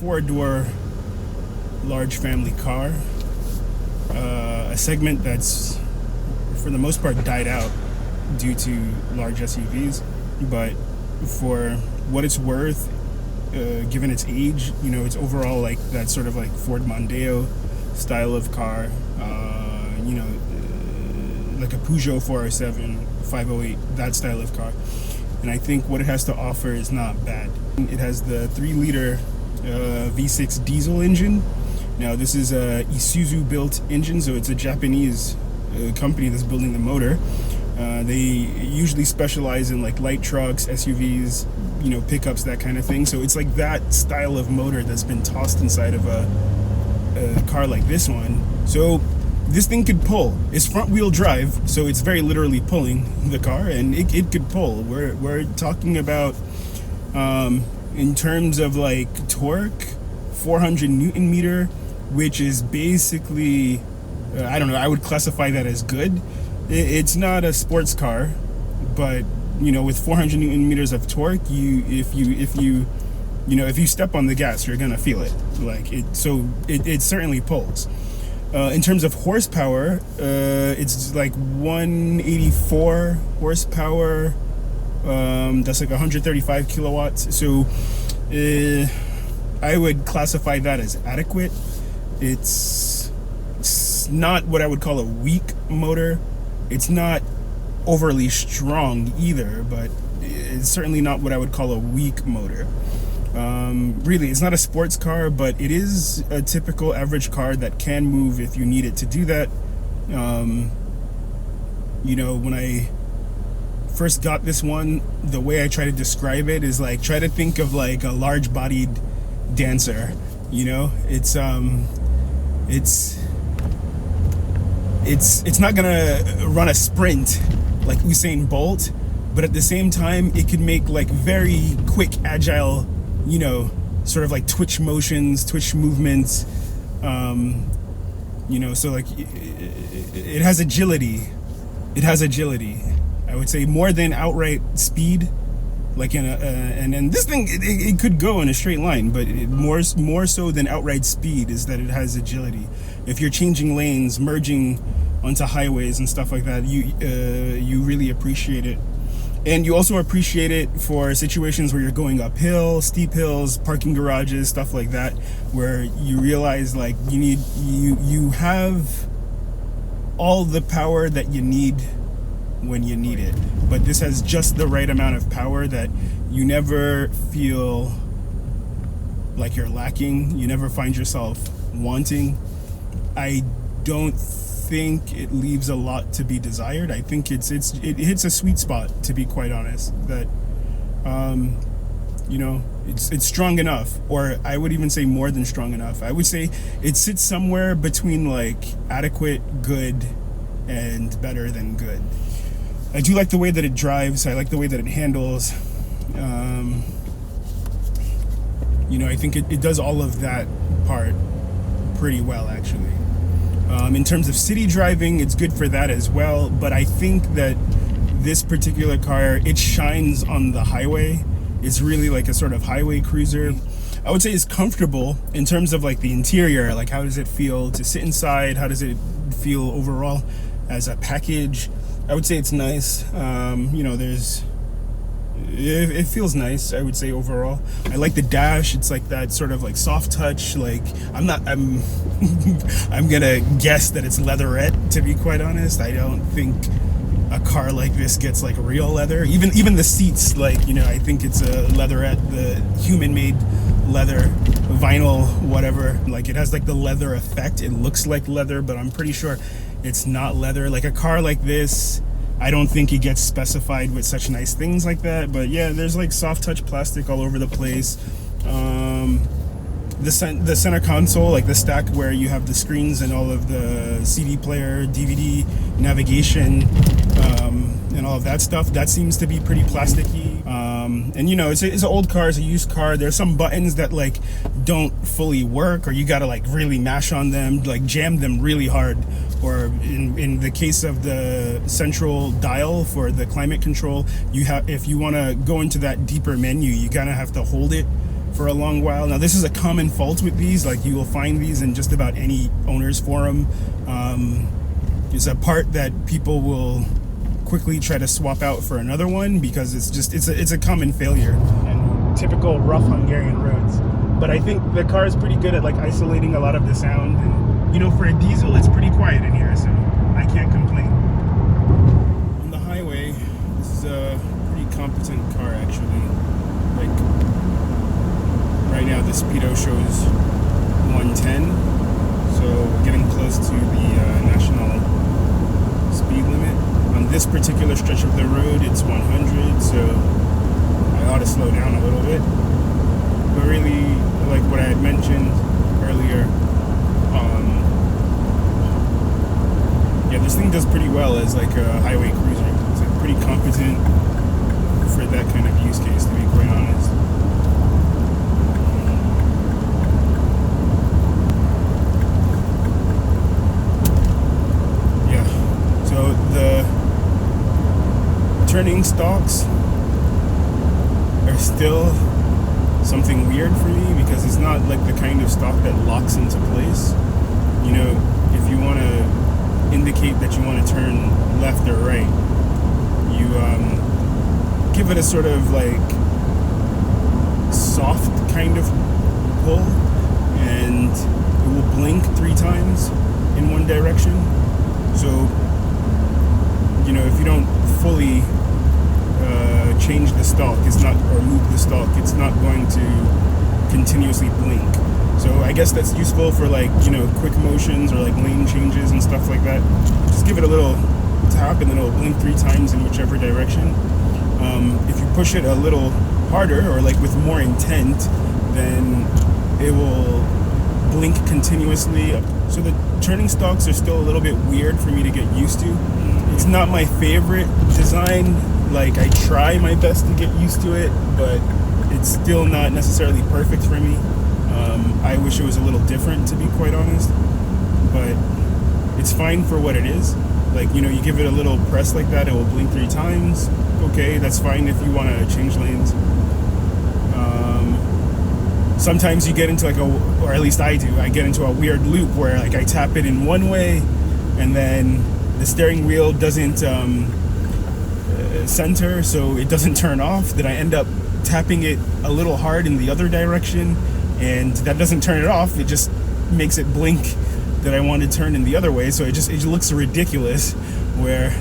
4-door large family car, a segment that's for the most part died out due to large SUVs, but for what it's worth, given its age, you know, it's overall like that sort of like Ford Mondeo style of car, you know, like a Peugeot 407, 508, that style of car. And I think what it has to offer is not bad. It has the 3-liter V6 diesel engine. Now this is a Isuzu built engine, so it's a Japanese company that's building the motor. They usually specialize in like light trucks, SUVs, you know, pickups, that kind of thing. So it's like that style of motor that's been tossed inside of a car like this one. So this thing could pull. It's front wheel drive, so it's very literally pulling the car, and it could pull. We're talking about, in terms of like torque, 400 Newton meter, which is basically, I don't know, I would classify that as good. It's not a sports car, but you know, with 400 Newton meters of torque, if you step on the gas, you're gonna feel it. Like it, so it certainly pulls. In terms of horsepower, it's like 184 horsepower. That's like 135 kilowatts. So I would classify that as adequate. It's not what I would call a weak motor. It's not overly strong either, but it's certainly not what I would call a weak motor. Really, it's not a sports car, but it is a typical average car that can move if you need it to do that. You know, when I first got this one, the way I try to describe it is like, try to think of like a large bodied dancer, you know? It's not gonna run a sprint like Usain Bolt, but at the same time, it could make like very quick, agile, you know, sort of like twitch motions, twitch movements, you know, so like it has agility. It has agility. I would say more than outright speed, like in a, and this thing, it could go in a straight line, but more so than outright speed is that it has agility. If you're changing lanes, merging onto highways and stuff like that, you really appreciate it. And you also appreciate it for situations where you're going uphill, steep hills, parking garages, stuff like that, where you realize like you have all the power that you need when you need it. But this has just the right amount of power that you never feel like you're lacking. You never find yourself wanting. I don't think it leaves a lot to be desired. I think it hits a sweet spot, to be quite honest, that you know, it's strong enough, or I would even say more than strong enough. I would say it sits somewhere between like adequate, good, and better than good. I do like the way that it drives. I like the way that it handles. You know, I think it does all of that part pretty well, actually. In terms of city driving, it's good for that as well, but I think that this particular car, it shines on the highway. It's really like a sort of highway cruiser. I would say it's comfortable in terms of like the interior, like how does it feel to sit inside? How does it feel overall as a package? I would say it's nice. You know, it feels nice, I would say, overall. I like the dash. It's like that sort of like soft touch. Like I'm gonna guess that it's leatherette, to be quite honest. I don't think a car like this gets like real leather. Even the seats, like, you know, I think it's a leatherette, the human-made leather, vinyl, whatever. Like it has like the leather effect. It looks like leather, but I'm pretty sure it's not leather. Like a car like this, I don't think it gets specified with such nice things like that. But yeah, there's like soft touch plastic all over the place. The center console, like the stack where you have the screens and all of the CD player, DVD, navigation, and all of that stuff, that seems to be pretty plasticky. And you know, it's an old car, it's a used car. There's some buttons that like don't fully work, or you gotta like really mash on them, like jam them really hard. Or in the case of the central dial for the climate control, if you want to go into that deeper menu, you kind of have to hold it for a long while. Now this is a common fault with these, like you will find these in just about any owner's forum. It's a part that people will quickly try to swap out for another one because it's a common failure and typical rough Hungarian roads. But I think the car is pretty good at like isolating a lot of the sound, and you know, for a diesel it's pretty quiet in here, so I can't complain. On the highway, this is a pretty competent car actually. Like right now the speedo shows 110, so we're getting close to the national speed limit. On this particular stretch of the road it's 100, so I ought to slow down a little bit. But really, like what I had mentioned earlier, yeah, this thing does pretty well as like a highway cruiser. It's like pretty competent for that kind of use case, to be quite honest. Yeah, so the turning stalks are still something weird for me because it's not like the kind of stalk that locks into place. You know, if you want to indicate that you want to turn left or right, you give it a sort of like soft kind of pull, and it will blink 3 times in one direction. So, you know, if you don't fully change the stalk, it's not, or move the stalk, it's not going to continuously blink. So I guess that's useful for like, you know, quick motions or like lane changes and stuff like that. Just give it a little tap and then it'll blink 3 times in whichever direction. If you push it a little harder or like with more intent, then it will blink continuously. So the turning stalks are still a little bit weird for me to get used to. It's not my favorite design. Like, I try my best to get used to it, but it's still not necessarily perfect for me. I wish it was a little different, to be quite honest, but it's fine for what it is. Like, you know, you give it a little press like that, it will blink 3 times. Okay, that's fine if you want to change lanes. Sometimes you get into like or at least I do, I get into a weird loop where like I tap it in one way and then the steering wheel doesn't center, so it doesn't turn off. Then I end up tapping it a little hard in the other direction, and that doesn't turn it off. It just makes it blink that I want to turn in the other way. So it looks ridiculous, where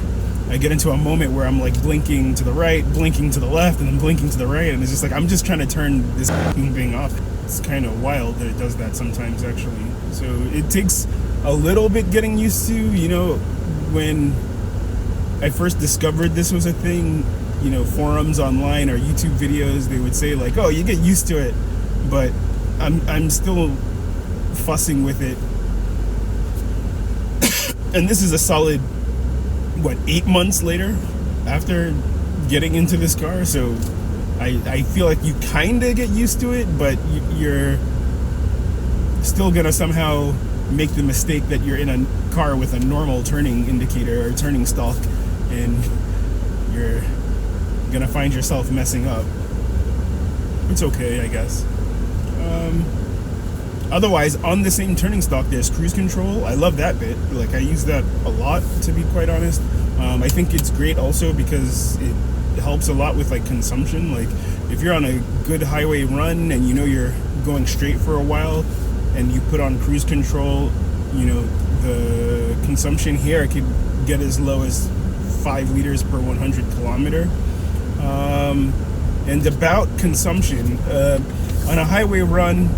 I get into a moment where I'm like blinking to the right, blinking to the left, and then blinking to the right, and it's just like I'm just trying to turn this thing off. It's kind of wild that it does that sometimes, actually. So it takes a little bit getting used to. You know, when I first discovered this was a thing, you know, forums online or YouTube videos, they would say like, oh, you get used to it, but I'm still fussing with it. And this is a solid, what, 8 months later after getting into this car, so I feel like you kind of get used to it, but you're still gonna somehow make the mistake that you're in a car with a normal turning indicator or turning stalk, and you're gonna find yourself messing up. It's okay, I guess. Otherwise, on the same turning stalk, there's cruise control. I love that bit. Like, I use that a lot, to be quite honest. I think it's great also because it helps a lot with like consumption. Like, if you're on a good highway run and you know you're going straight for a while and you put on cruise control, you know, the consumption here could get as low as 5 liters per 100 kilometer. And about consumption, on a highway run,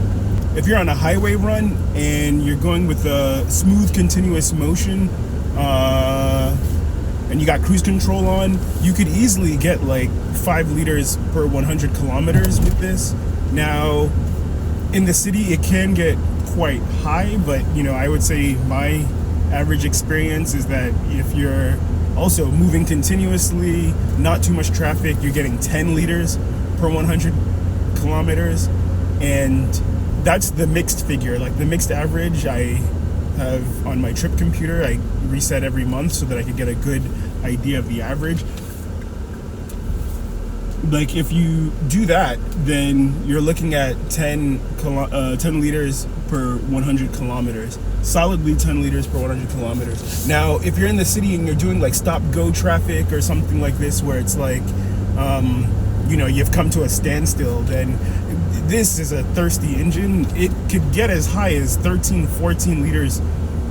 if you're on a highway run and you're going with a smooth continuous motion, and you got cruise control on, you could easily get like 5 liters per 100 kilometers with this. Now, in the city, it can get quite high, but you know, I would say my average experience is that if you're also moving continuously, not too much traffic, you're getting 10 liters per 100 kilometers, and that's the mixed figure. Like, the mixed average I have on my trip computer, I reset every month so that I could get a good idea of the average. like if you do that, then you're looking at 10 liters per 100 kilometers, solidly 10 liters per 100 kilometers. Now, if you're in the city and you're doing like stop-go traffic or something like this, where it's like, you've come to a standstill, then this is a thirsty engine. It could get as high as 13, 14 liters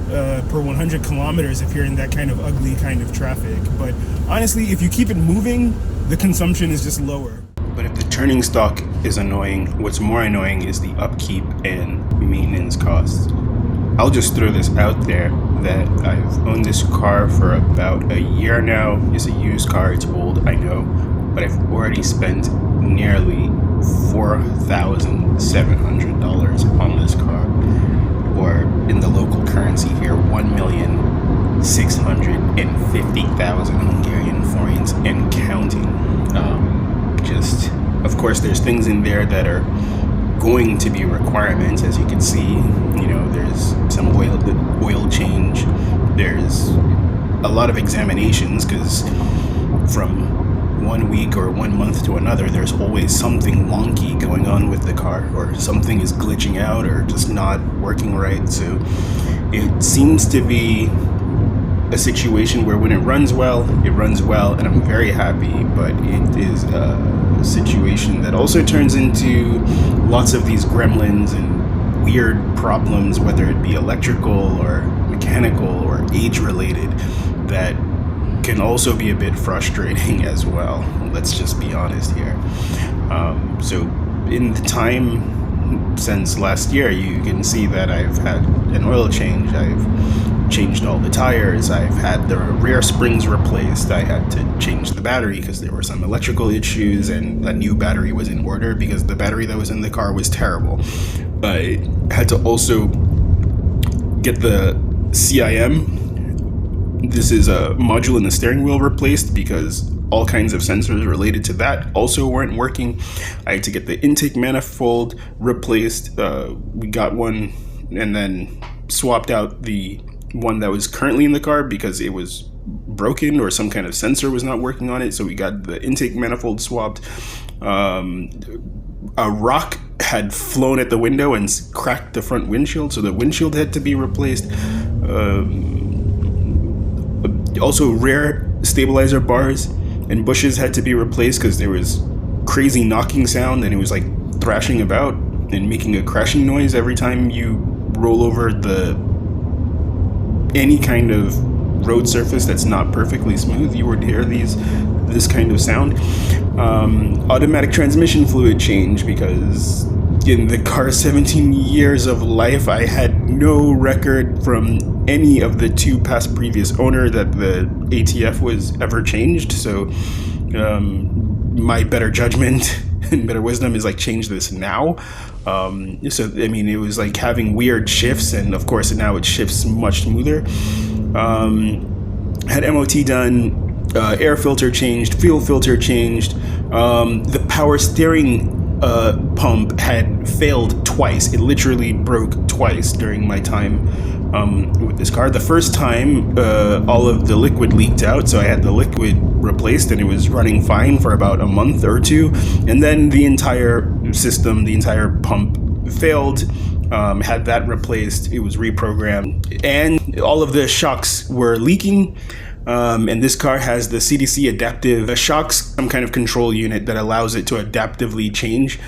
per 100 kilometers if you're in that kind of ugly kind of traffic. But honestly, if you keep it moving, the consumption is just lower. But if the turning stock is annoying, what's more annoying is the upkeep and maintenance costs. I'll just throw this out there that I've owned this car for about a year now. It's a used car, it's old, I know, but I've already spent nearly $4,700 on this car, or in the local currency here, 1,650,000 Hungarian forints and counting. Of course, there's things in there that are going to be requirements, as you can see. There's some oil change. There's a lot of examinations, because from 1 week or 1 month to another, there's always something wonky going on with the car, or something is glitching out or just not working right. So it seems to be a situation where when it runs well, and I'm very happy, but it is a situation that also turns into lots of these gremlins and weird problems, whether it be electrical or mechanical or age related, that can also be a bit frustrating as well. Let's just be honest here. So in the time since last year, you can see that I've had an oil change, I've changed all the tires, I've had the rear springs replaced, I had to change the battery because there were some electrical issues, and a new battery was in order because the battery that was in the car was terrible. I had to also get the CIM. This is a module in the steering wheel replaced because all kinds of sensors related to that also weren't working. I had to get the intake manifold replaced. We got one and then swapped out the one that was currently in the car because it was broken or some kind of sensor was not working on it. So we got the intake manifold swapped. A rock had flown at the window and cracked the front windshield, so the windshield had to be replaced. Also, rear stabilizer bars and bushes had to be replaced because there was crazy knocking sound, and it was like thrashing about and making a crashing noise every time you roll over any kind of road surface that's not perfectly smooth. You would hear this kind of sound. Automatic transmission fluid change, because in the car's 17 years of life, I had no record from any of the two past previous owner that the ATF was ever changed. So my better judgment and better wisdom is like, change this now. It was like having weird shifts, and of course now it shifts much smoother. Had MOT done, air filter changed, fuel filter changed. The power steering pump had failed twice. It literally broke twice during my time with this car. The first time, all of the liquid leaked out, so I had the liquid replaced, and it was running fine for about a month or two. And then the entire system, the entire pump failed. Had that replaced. It was reprogrammed, and all of the shocks were leaking. And this car has the CDC adaptive shocks, some kind of control unit that allows it to adaptively change.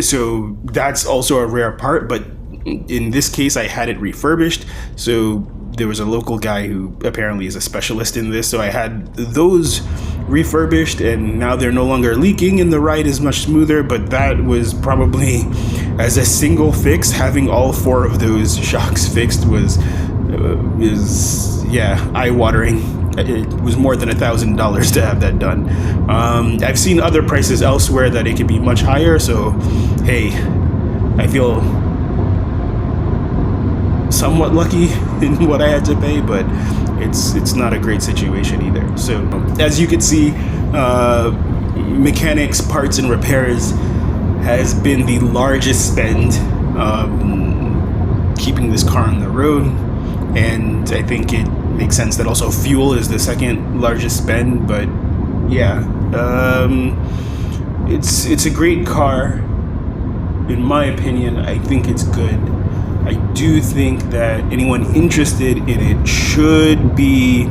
So that's also a rare part, but in this case I had it refurbished. So there was a local guy who apparently is a specialist in this, so I had those refurbished, and now they're no longer leaking and the ride is much smoother. But that was probably, as a single fix, having all four of those shocks fixed is eye-watering. It was more than $1,000 to have that done. I've seen other prices elsewhere that it could be much higher, so hey, I feel somewhat lucky in what I had to pay, but it's not a great situation either. So as you can see, mechanics, parts, and repairs has been the largest spend keeping this car on the road. And I think it makes sense that also fuel is the second largest spend, but yeah, It's a great car. In my opinion, I think it's good. I do think that anyone interested in it should be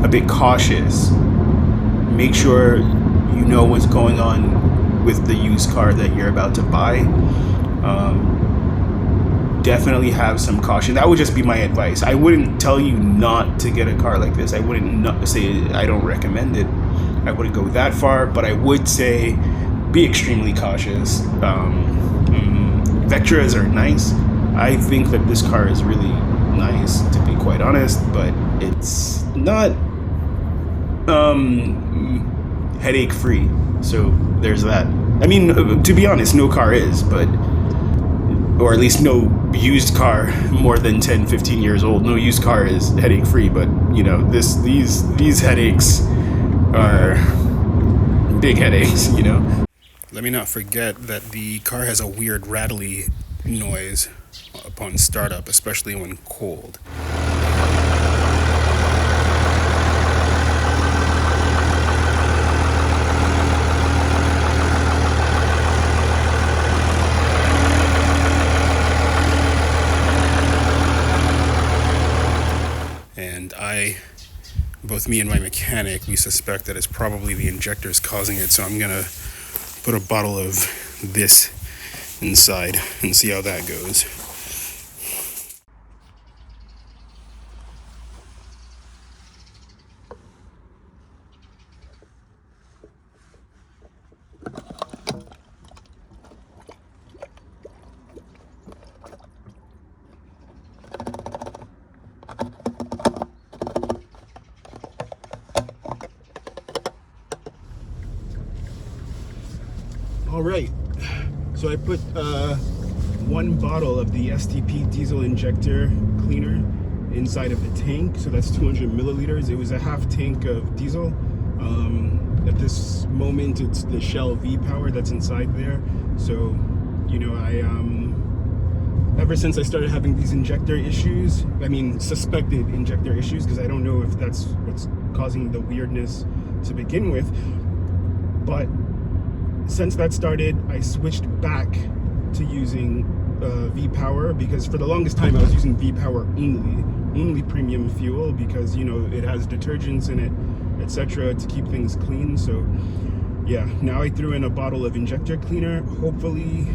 a bit cautious. Make sure you know what's going on with the used car that you're about to buy. Definitely have some caution. That would just be my advice. I wouldn't tell you not to get a car like this. I wouldn't say I don't recommend it. I wouldn't go that far, but I would say be extremely cautious. Vectras are nice. I think that this car is really nice, to be quite honest, but it's not headache free. So there's that. I mean, to be honest, no car is, but, or at least no used car more than 10, 15 years old, no used car is headache free. But you know, these headaches are big headaches, you know. Let me not forget that the car has a weird rattly noise upon startup, especially when cold. And both me and my mechanic, we suspect that it's probably the injectors causing it, so I'm gonna put a bottle of this inside and see how that goes. All right, so I put one bottle of the STP diesel injector cleaner inside of the tank, so that's 200 milliliters. It was a half tank of diesel. At this moment, it's the Shell V-Power that's inside there. So, you know, ever since I started having these injector issues, I mean suspected injector issues, because I don't know if that's what's causing the weirdness to begin with, but since that started, I switched back to using V-Power, because for the longest time I was using V-Power only premium fuel, because, you know, it has detergents in it, etc., to keep things clean. So yeah, now I threw in a bottle of injector cleaner. Hopefully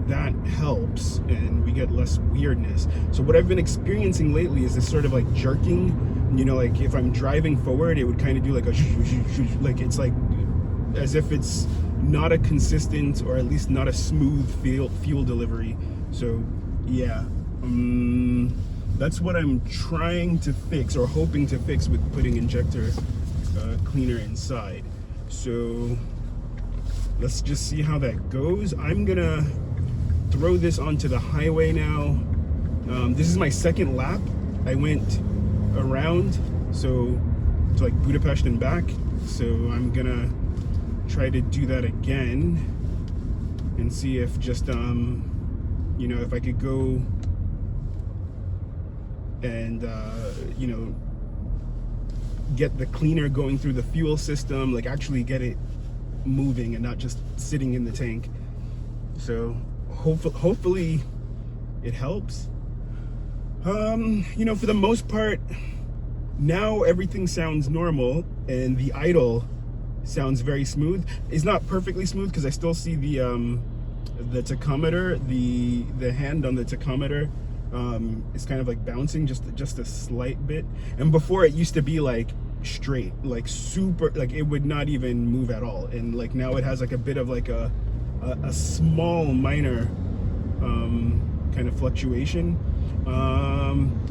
that helps and we get less weirdness. So what I've been experiencing lately is this sort of like jerking, you know, like if I'm driving forward, it would kind of do like a like, it's like as if it's not a consistent, or at least not a smooth fuel delivery. So yeah, that's what I'm trying to fix, or hoping to fix, with putting injector cleaner inside. So let's just see how that goes. I'm gonna throw this onto the highway now. This is my second lap. I went around, so to like Budapest and back. So I'm gonna try to do that again and see if just you know, if I could go and you know, get the cleaner going through the fuel system, like actually get it moving and not just sitting in the tank. So hopefully it helps. You know, for the most part now everything sounds normal, and the idle sounds very smooth. It's not perfectly smooth because I still see the tachometer, the hand on the tachometer is kind of like bouncing just a slight bit. And before it used to be like straight, like super, like it would not even move at all. And like now it has like a bit of like a small minor kind of fluctuation.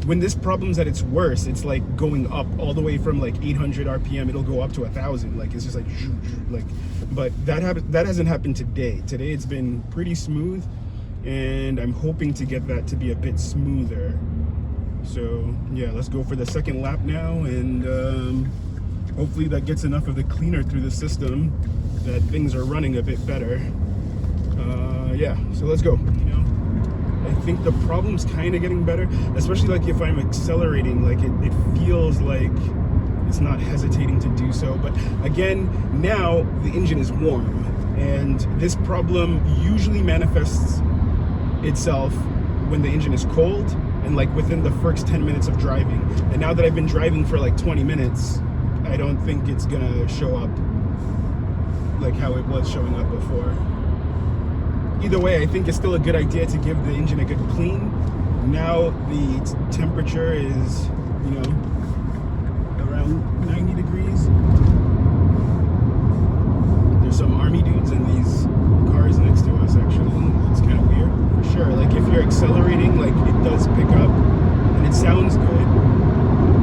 When this problem's at its worst, it's like going up all the way from like 800 RPM. It'll go up to 1,000. Like it's just like, but that hasn't happened today. Today it's been pretty smooth, and I'm hoping to get that to be a bit smoother. So yeah, let's go for the second lap now, and hopefully that gets enough of the cleaner through the system that things are running a bit better. Yeah, so let's go. You know, I think the problem's kind of getting better, especially like if I'm accelerating, like it feels like it's not hesitating to do so. But But again, now the engine is warm, and this problem usually manifests itself when the engine is cold and like within the first 10 minutes of driving. And now that I've been driving for like 20 minutes, I don't think it's gonna show up like how it was showing up before. Either way, I think it's still a good idea to give the engine a good clean. Now the temperature is, you know, around 90 degrees. There's some army dudes in these cars next to us, actually. It's kind of weird, for sure. Like, if you're accelerating, like, it does pick up, and it sounds good.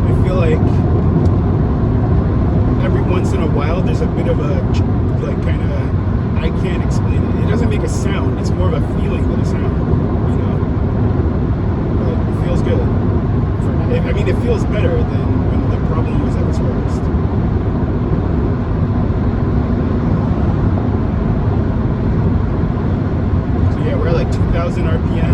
I feel like every once in a while, there's a bit of a, like, kind of, I can't explain it. It doesn't make a sound. It's more of a feeling than a sound, you know? But it feels good. I mean, it feels better than when the problem was at its worst. So yeah, we're at like 2,000 RPM. Yeah.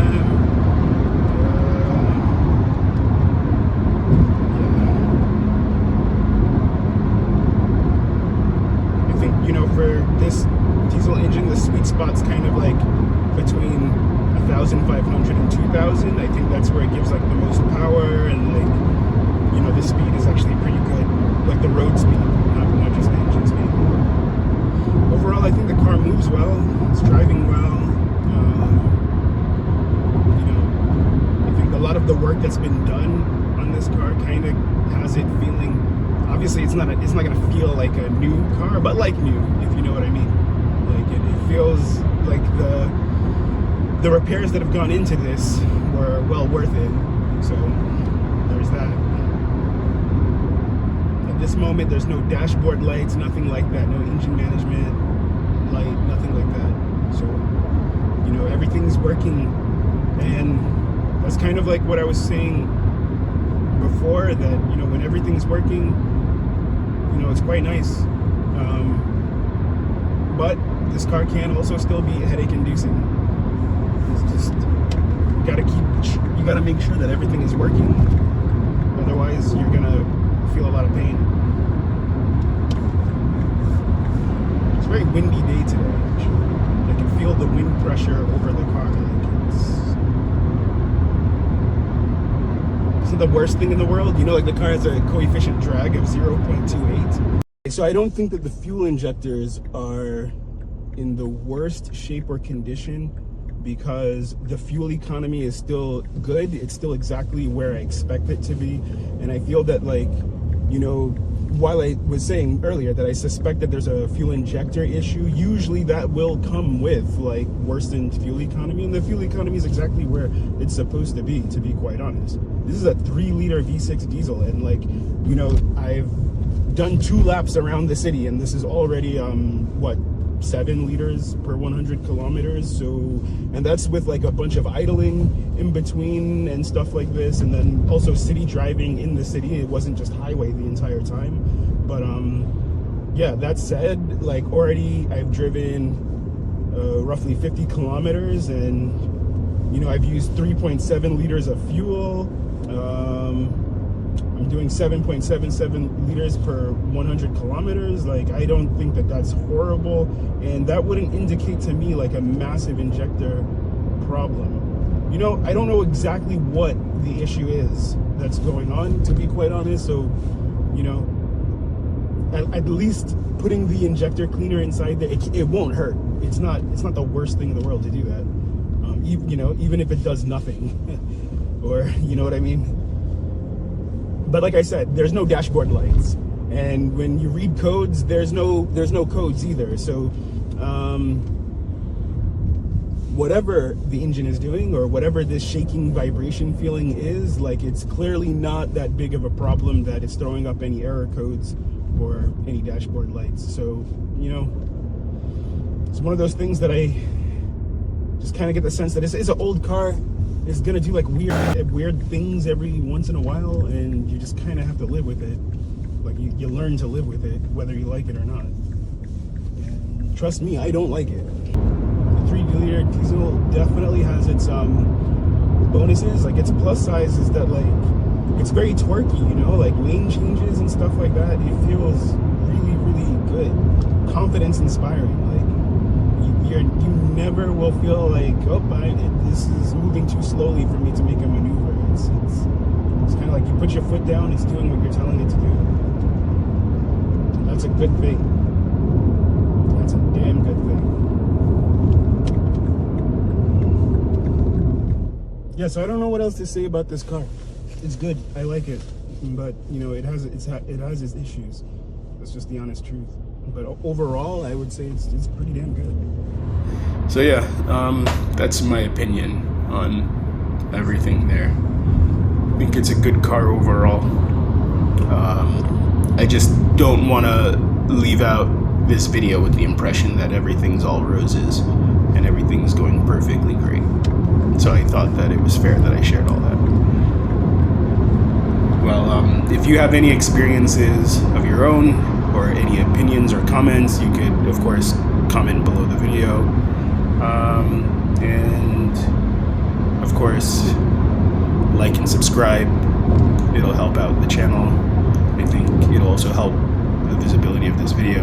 I think, you know, for this diesel engine, the sweet spot's kind of like between 1,500 and 2,000. I think that's where it gives like the most power, and like, you know, the speed is actually pretty good, like the road speed, not just the engine speed. Overall, I think the car moves well, it's driving well. You know, I think a lot of the work that's been done on this car kind of has it feeling, obviously it's not gonna feel like a new car, but like new, if you know what I mean. Like it feels like the repairs that have gone into this were well worth it. So there's that. At this moment, there's no dashboard lights, nothing like that, no engine management light, nothing like that. So, you know, everything's working, and that's kind of like what I was saying before, that, you know, when everything's working, you know, it's quite nice. But this car can also still be headache inducing. It's just, you gotta make sure that everything is working. Otherwise, you're gonna feel a lot of pain. It's a very windy day today, actually. I can feel the wind pressure over the car. Like, it's not the worst thing in the world. You know, like the car has a coefficient drag of 0.28. So I don't think that the fuel injectors are in the worst shape or condition, because the fuel economy is still good. It's still exactly where I expect it to be. And I feel that, like, you know, while I was saying earlier that I suspect that there's a fuel injector issue, usually that will come with like worsened fuel economy, and the fuel economy is exactly where it's supposed to be quite honest. This is a 3-liter V6 diesel, and like, you know, I've done 2 laps around the city, and this is already what, 7 liters per 100 kilometers. So, and that's with like a bunch of idling in between and stuff like this, and then also city driving in the city. It wasn't just highway the entire time. But yeah, that said, like, already I've driven roughly 50 kilometers, and you know, I've used 3.7 liters of fuel. I'm doing 7.77 liters per 100 kilometers. Like, I don't think that that's horrible, and that wouldn't indicate to me like a massive injector problem. You know, I don't know exactly what the issue is that's going on, to be quite honest. So, you know, at least putting the injector cleaner inside there, it won't hurt. It's not the worst thing in the world to do that. You know, even if it does nothing, or you know what I mean. But like I said, there's no dashboard lights, and when you read codes, there's no codes either. So whatever the engine is doing, or whatever this shaking vibration feeling is, like, it's clearly not that big of a problem that it's throwing up any error codes or any dashboard lights. So, you know, it's one of those things that I just kind of get the sense that it's an old car. It's gonna do like weird things every once in a while, and you just kind of have to live with it. Like, you learn to live with it, whether you like it or not. And trust me, I don't like it. The 3-liter diesel definitely has its bonuses. Like, its plus size is that, like, it's very torquey, you know, like lane changes and stuff like that. It feels really, confidence inspiring. Like you never will feel like, oh, this is moving too slowly for me to make a maneuver. It's kind of like you put your foot down, it's doing what you're telling it to do. That's a good thing. That's a damn good thing. Yeah, so I don't know what else to say about this car. It's good. I like it, but it has its issues. That's just the honest truth. But overall, I would say it's pretty damn good. So yeah, that's my opinion on everything there. I think it's a good car overall. I just don't want to leave out this video with the impression that everything's all roses and everything's going perfectly great. So I thought that it was fair that I shared all that. Well, if you have any experiences of your own or any opinions or comments, you could, of course, comment below the video. And, of course, like and subscribe. It'll help out the channel. I think it'll also help the visibility of this video.